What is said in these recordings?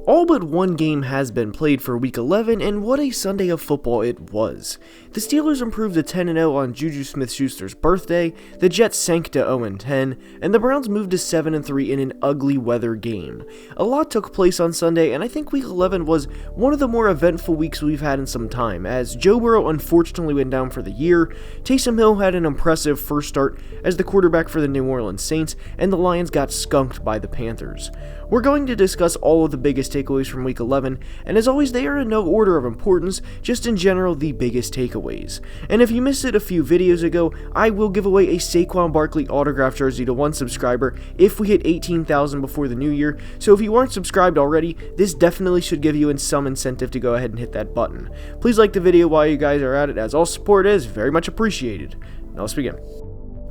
All but one game has been played for Week 11, and what a Sunday of football it was. The Steelers improved to 10-0 on Juju Smith-Schuster's birthday, the Jets sank to 0-10, and the Browns moved to 7-3 in an ugly weather game. A lot took place on Sunday, and I think Week 11 was one of the more eventful weeks we've had in some time, as Joe Burrow unfortunately went down for the year, Taysom Hill had an impressive first start as the quarterback for the New Orleans Saints, and the Lions got skunked by the Panthers. We're going to discuss all of the biggest takeaways from Week 11, and as always, they are in no order of importance, just in general the biggest takeaways. And if you missed it a few videos ago, I will give away a Saquon Barkley autographed jersey to one subscriber if we hit 18,000 before the new year, so if you aren't subscribed already, this definitely should give you some incentive to go ahead and hit that button. Please like the video while you guys are at it, as all support is very much appreciated. Now let's begin.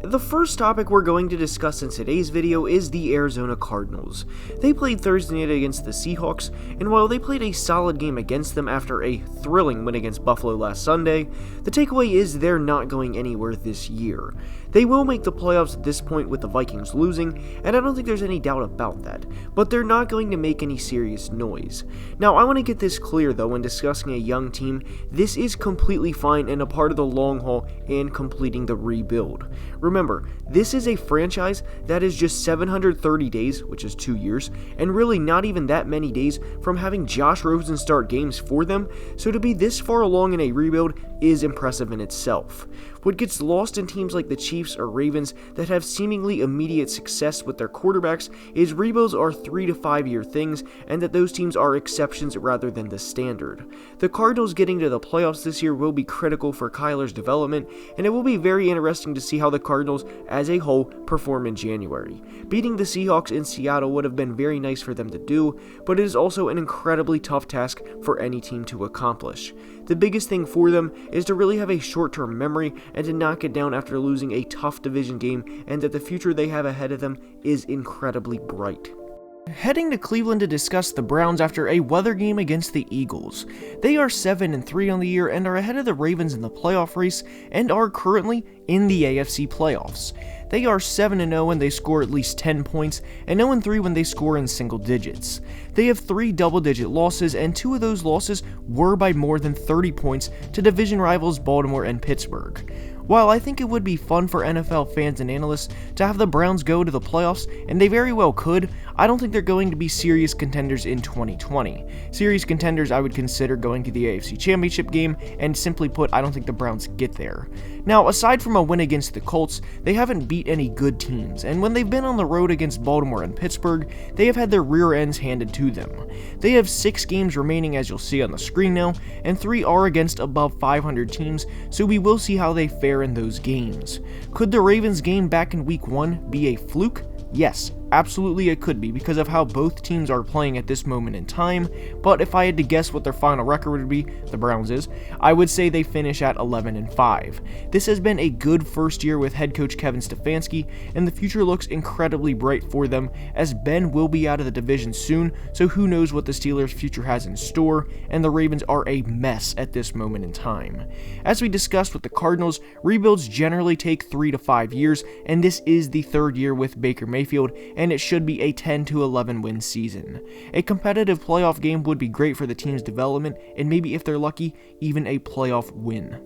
The first topic we're going to discuss in today's video is the Arizona Cardinals. They played Thursday night against the Seahawks, and while they played a solid game against them after a thrilling win against Buffalo last Sunday, the takeaway is they're not going anywhere this year. They will make the playoffs at this point with the Vikings losing, and I don't think there's any doubt about that, but they're not going to make any serious noise. Now, I want to get this clear though when discussing a young team, this is completely fine and a part of the long haul and completing the rebuild. Remember, this is a franchise that is just 730 days, which is 2 years, and really not even that many days from having Josh Rosen start games for them, so to be this far along in a rebuild is impressive in itself. What gets lost in teams like the Chiefs or Ravens that have seemingly immediate success with their quarterbacks is rebuilds are 3 to 5 year things, and that those teams are exceptions rather than the standard. The Cardinals getting to the playoffs this year will be critical for Kyler's development, and it will be very interesting to see how the Cardinals as a whole perform in January. Beating the Seahawks in Seattle would have been very nice for them to do, but it is also an incredibly tough task for any team to accomplish. The biggest thing for them is to really have a short-term memory and to knock it down after losing a tough division game, and that the future they have ahead of them is incredibly bright. Heading to Cleveland to discuss the Browns after a weather game against the Eagles. They are 7-3 on the year and are ahead of the Ravens in the playoff race and are currently in the AFC playoffs. They are 7-0 when they score at least 10 points and 0-3 when they score in single digits. They have 3 double-digit losses, and 2 of those losses were by more than 30 points to division rivals Baltimore and Pittsburgh. While I think it would be fun for NFL fans and analysts to have the Browns go to the playoffs, and they very well could, I don't think they're going to be serious contenders in 2020. Serious contenders I would consider going to the AFC Championship game, and simply put, I don't think the Browns get there. Now, aside from a win against the Colts, they haven't beat any good teams, and when they've been on the road against Baltimore and Pittsburgh, they have had their rear ends handed to them. They have 6 games remaining, as you'll see on the screen now, and 3 are against above 500 teams, so we will see how they fare in those games. Could the Ravens game back in Week 1 be a fluke? Yes, absolutely it could be because of how both teams are playing at this moment in time, but if I had to guess what their final record would be, the Browns is, I would say they finish at 11-5. This has been a good first year with head coach Kevin Stefanski, and the future looks incredibly bright for them as Ben will be out of the division soon, so who knows what the Steelers' future has in store, and the Ravens are a mess at this moment in time. As we discussed with the Cardinals, rebuilds generally take 3 to 5 years, and this is the 3rd year with Baker Mayfield, and it should be a 10-11 win season. A competitive playoff game would be great for the team's development, and maybe if they're lucky, even a playoff win.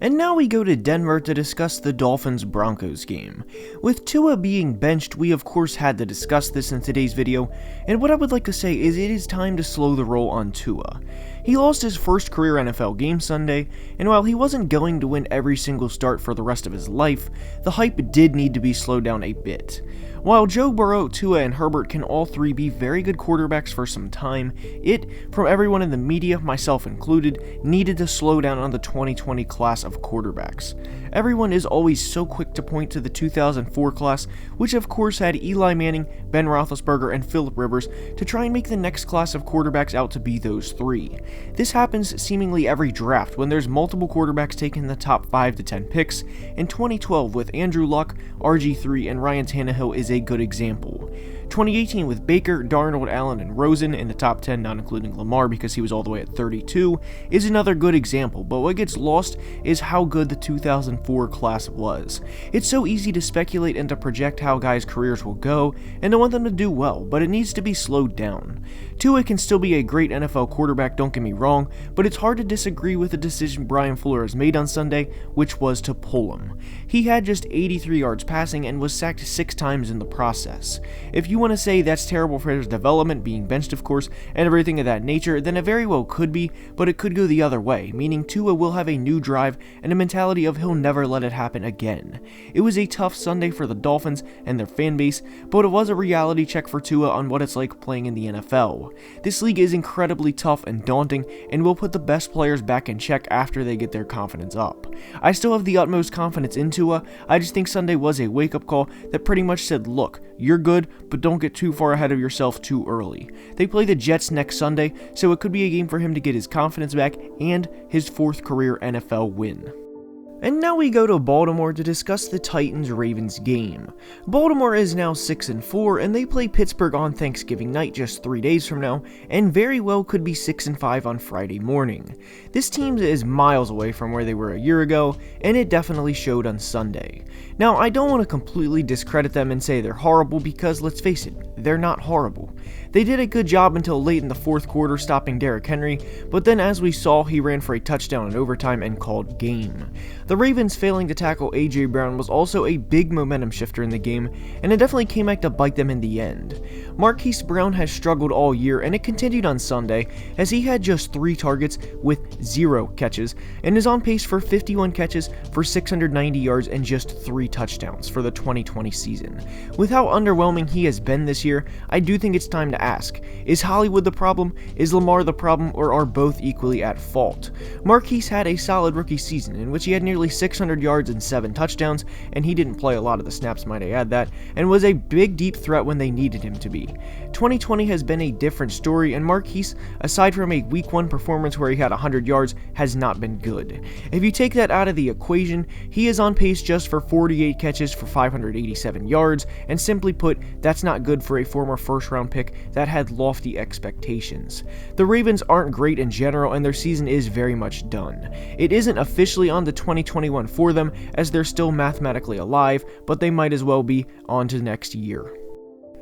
And now we go to Denver to discuss the Dolphins-Broncos game. With Tua being benched, we of course had to discuss this in today's video, and what I would like to say is it is time to slow the roll on Tua. He lost his first career NFL game Sunday, and while he wasn't going to win every single start for the rest of his life, the hype did need to be slowed down a bit. While Joe Burrow, Tua, and Herbert can all 3 be very good quarterbacks for some time, it, from everyone in the media, myself included, needed to slow down on the 2020 class of quarterbacks. Everyone is always so quick to point to the 2004 class, which of course had Eli Manning, Ben Roethlisberger, and Philip Rivers, to try and make the next class of quarterbacks out to be those 3. This happens seemingly every draft when there's multiple quarterbacks taking the top 5 to 10 picks. In 2012 with Andrew Luck, RG3, and Ryan Tannehill is a good example. 2018 with Baker, Darnold, Allen, and Rosen in the top 10, not including Lamar because he was all the way at 32, is another good example, but what gets lost is how good the 2004 class was. It's so easy to speculate and to project how guys' careers will go, and to want them to do well, but it needs to be slowed down. Tua can still be a great NFL quarterback, don't get me wrong, but it's hard to disagree with the decision Brian Flores made on Sunday, which was to pull him. He had just 83 yards passing and was sacked 6 times in the process. If you want to say that's terrible for his development, being benched of course, and everything of that nature, then it very well could be, but it could go the other way, meaning Tua will have a new drive and a mentality of he'll never let it happen again. It was a tough Sunday for the Dolphins and their fan base, but it was a reality check for Tua on what it's like playing in the NFL. This league is incredibly tough and daunting, and will put the best players back in check after they get their confidence up. I still have the utmost confidence in Tua. I just think Sunday was a wake-up call that pretty much said, look, you're good, but don't get too far ahead of yourself too early. They play the Jets next Sunday, so it could be a game for him to get his confidence back and his 4th career NFL win. And now we go to Baltimore to discuss the Titans-Ravens game. Baltimore is now 6-4, and they play Pittsburgh on Thanksgiving night just 3 days from now, and very well could be 6-5 on Friday morning. This team is miles away from where they were a year ago, and it definitely showed on Sunday. Now, I don't want to completely discredit them and say they're horrible because, let's face it, they're not horrible. They did a good job until late in the 4th quarter stopping Derrick Henry, but then as we saw, he ran for a touchdown in overtime and called game. The Ravens failing to tackle A.J. Brown was also a big momentum shifter in the game, and it definitely came back to bite them in the end. Marquise Brown has struggled all year, and it continued on Sunday, as he had just 3 targets with 0 catches, and is on pace for 51 catches for 690 yards and just 3 touchdowns for the 2020 season. With how underwhelming he has been this year, I do think it's time to ask, is Hollywood the problem, is Lamar the problem, or are both equally at fault? Marquise had a solid rookie season in which he had nearly 600 yards and 7 touchdowns, and he didn't play a lot of the snaps, might I add that, and was a big deep threat when they needed him to be. 2020 has been a different story, and Marquise, aside from a week 1 performance where he had 100 yards, has not been good. If you take that out of the equation, he is on pace just for 48 catches for 587 yards, and simply put, that's not good for a former first-round pick that had lofty expectations. The Ravens aren't great in general, and their season is very much done. It isn't officially on to 2021 for them, as they're still mathematically alive, but they might as well be on to next year.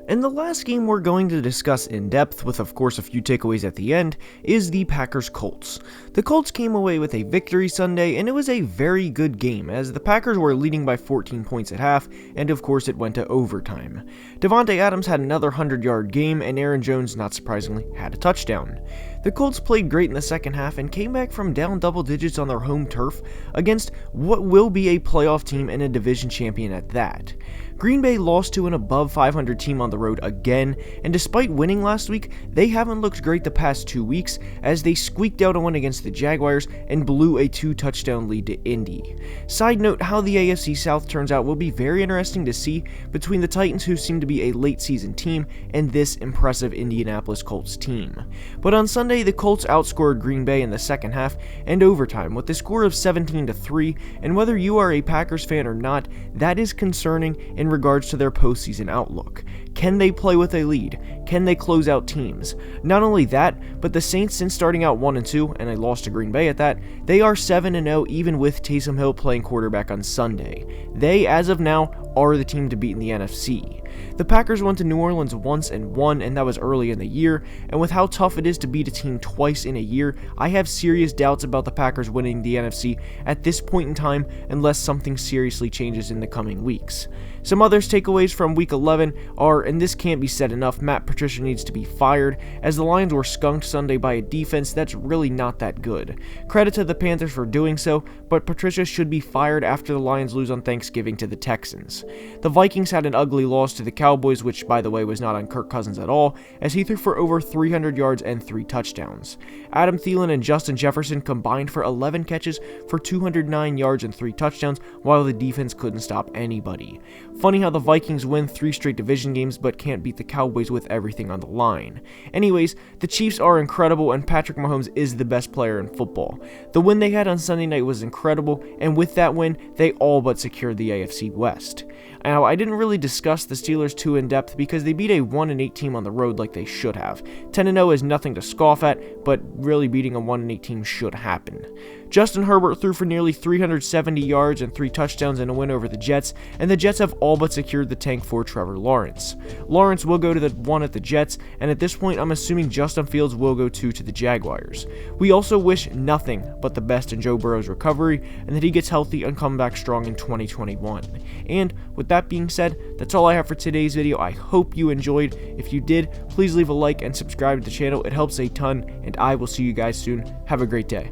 And the last game we're going to discuss in depth, with of course a few takeaways at the end, is the Packers-Colts. The Colts came away with a victory Sunday, and it was a very good game, as the Packers were leading by 14 points at half, and of course it went to overtime. Davante Adams had another 100-yard game, and Aaron Jones, not surprisingly, had a touchdown. The Colts played great in the second half and came back from down double digits on their home turf against what will be a playoff team and a division champion at that. Green Bay lost to an above 500 team on the road again, and despite winning last week, they haven't looked great the past 2 weeks as they squeaked out a win against the Jaguars and blew a 2-touchdown lead to Indy. Side note, how the AFC South turns out will be very interesting to see between the Titans, who seem to be a late season team, and this impressive Indianapolis Colts team. But on Sunday, the Colts outscored Green Bay in the second half and overtime with a score of 17-3, and whether you are a Packers fan or not, that is concerning in regards to their postseason outlook. Can they play with a lead? Can they close out teams? Not only that, but the Saints, since starting out 1-2, and a loss to Green Bay at that, they are 7-0 even with Taysom Hill playing quarterback on Sunday. They, as of now, are the team to beat in the NFC. The Packers went to New Orleans once and won, and that was early in the year, and with how tough it is to beat a team twice in a year, I have serious doubts about the Packers winning the NFC at this point in time unless something seriously changes in the coming weeks. Some other takeaways from Week 11 are, and this can't be said enough, Matt Patricia needs to be fired, as the Lions were skunked Sunday by a defense that's really not that good. Credit to the Panthers for doing so, but Patricia should be fired after the Lions lose on Thanksgiving to the Texans. The Vikings had an ugly loss to the Cowboys, which by the way was not on Kirk Cousins at all, as he threw for over 300 yards and 3 touchdowns. Adam Thielen and Justin Jefferson combined for 11 catches for 209 yards and 3 touchdowns, while the defense couldn't stop anybody. Funny how the Vikings win 3 straight division games but can't beat the Cowboys with everything on the line. Anyways, the Chiefs are incredible, and Patrick Mahomes is the best player in football. The win they had on Sunday night was incredible, and with that win, they all but secured the AFC West. Now, I didn't really discuss the Steelers too in depth because they beat a 1-8 team on the road like they should have. 10-0 is nothing to scoff at, but really beating a 1-8 team should happen. Justin Herbert threw for nearly 370 yards and 3 touchdowns in a win over the Jets, and the Jets have all but secured the tank for Trevor Lawrence. Lawrence will go to the 1 at the Jets, and at this point I'm assuming Justin Fields will go 2 to the Jaguars. We also wish nothing but the best in Joe Burrow's recovery, and that he gets healthy and come back strong in 2021. And with that being said, that's all I have for today's video. I hope you enjoyed. If you did, please leave a like and subscribe to the channel. It helps a ton, and I will see you guys soon. Have a great day.